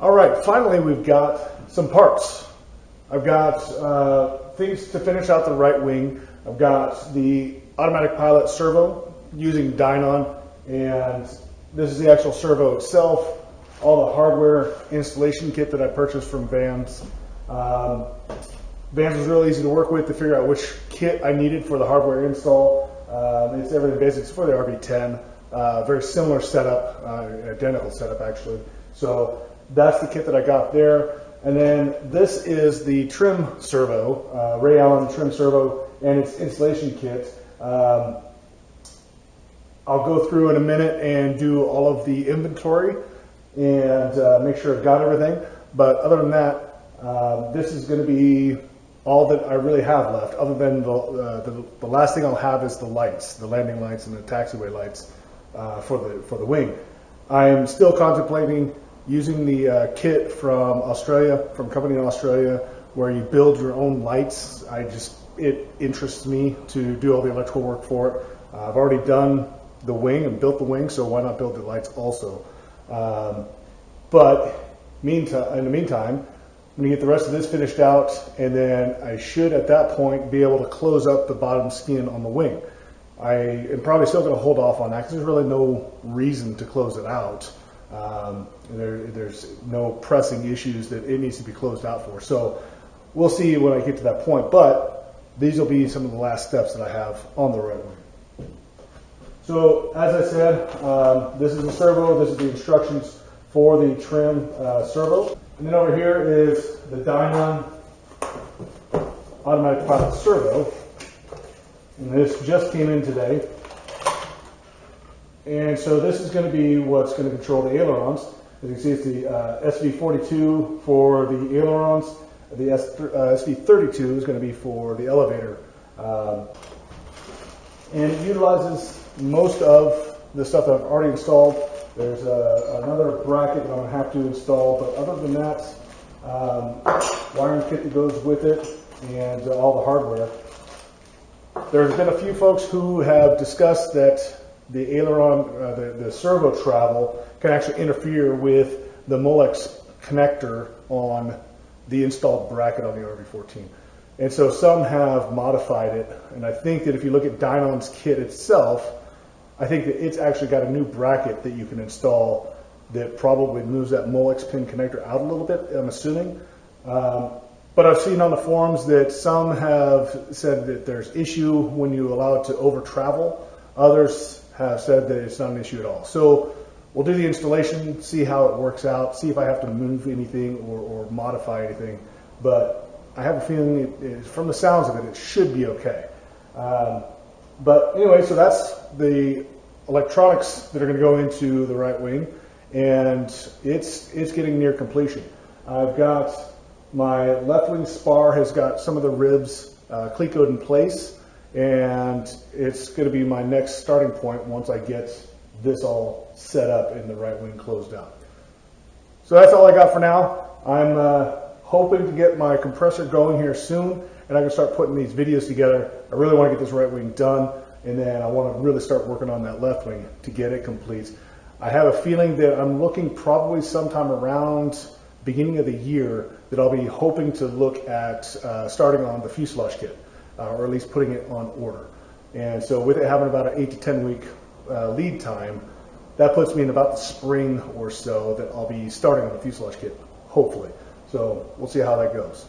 All right, finally we've got some parts. I've got things to finish out the right wing. I've got the automatic pilot servo using Dynon, and this is the actual servo itself. All the hardware installation kit that I purchased from Vans. Vans was really easy to work with to figure out which kit I needed for the hardware install. It's everything basic for the RV-10. Very similar setup, identical setup actually. So that's the kit that I got there. And then this is the trim servo, Ray Allen trim servo, and its installation kit. I'll go through in a minute and do all of the inventory and make sure I've got everything. But other than that, this is going to be all that I really have left, other than the last thing I'll have is the lights, the landing lights and the taxiway lights for the wing. I'm still contemplating using the kit from Australia, from a company in Australia, where you build your own lights. It interests me to do all the electrical work for it. I've already done the wing and built the wing, so why not build the lights also? But in the meantime, I'm going to get the rest of this finished out, and then I should at that point be able to close up the bottom skin on the wing. I am probably still going to hold off on that because there's really no reason to close it out. There's no pressing issues that it needs to be closed out for. So we'll see when I get to that point, but these will be some of the last steps that I have on the right wing. So as I said, this is the servo, this is the instructions for the trim servo. And then over here is the Dynon automatic pilot servo. And this just came in today. And so this is going to be what's going to control the ailerons. As you can see, it's the SV42 for the ailerons. The SV32 is going to be for the elevator. And it utilizes most of the stuff that I've already installed. There's another bracket that I'm going to have to install, but other than that, wiring kit that goes with it and all the hardware. There's been a few folks who have discussed that the aileron, the servo travel can actually interfere with the Molex connector on the installed bracket on the RV-14. And so some have modified it, and I think that if you look at Dynon's kit itself, I think that it's actually got a new bracket that you can install that probably moves that Molex pin connector out a little bit, I'm assuming. But I've seen on the forums that some have said that there's issue when you allow it to over travel. Others have said that it's not an issue at all. So we'll do the installation, see how it works out, see if I have to move anything or modify anything. But I have a feeling, from the sounds of it, it should be okay. But anyway, so that's the electronics that are going to go into the right wing, and it's getting near completion. I've got my left wing spar has got some of the ribs clecoed in place, and it's going to be my next starting point once I get this all set up and the right wing closed out. So that's all I got for now. I'm hoping to get my compressor going here soon, and I can start putting these videos together. I really want to get this right wing done, and then I want to really start working on that left wing to get it complete. I have a feeling that I'm looking probably sometime around beginning of the year that I'll be hoping to look at starting on the fuselage kit, or at least putting it on order. And so with it having about an 8 to 10 week lead time, that puts me in about the spring or so that I'll be starting on the fuselage kit, hopefully. So we'll see how that goes.